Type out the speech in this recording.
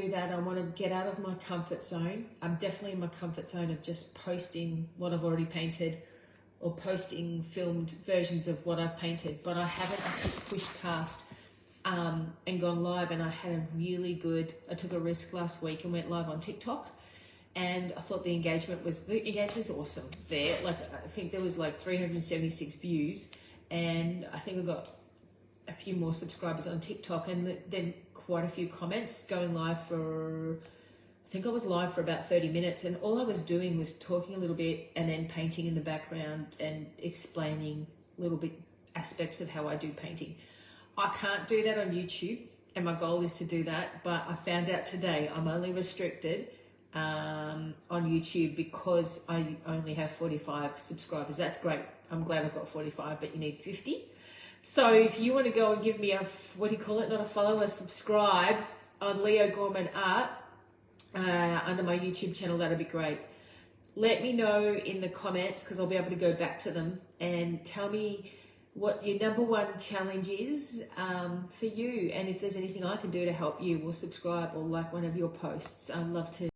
do that. I want to get out of my comfort zone. I'm definitely in my comfort zone of just posting what I've already painted or posting filmed versions of what I've painted, but I haven't actually pushed past and gone live. And I had a really good, I took a risk last week and went live on TikTok, and I thought the engagement's awesome there. Like, I think there was like 376 views, and I think I got a few more subscribers on TikTok, and then quite a few comments. Going live for, I think I was live for about 30 minutes, and all I was doing was talking a little bit and then painting in the background and explaining little bit aspects of how I do painting. I can't do that on YouTube, and my goal is to do that, but I found out today I'm only restricted on YouTube because I only have 45 subscribers. That's great. I'm glad I've got 45, but you need 50. So if you want to go and give me a, what do you call it? Not a follow, a subscribe on Leo Gorman Art under my YouTube channel, that'd be great. Let me know in the comments, because I'll be able to go back to them, and tell me what your #1 challenge is for you, and if there's anything I can do to help you, or subscribe or like one of your posts. I'd love to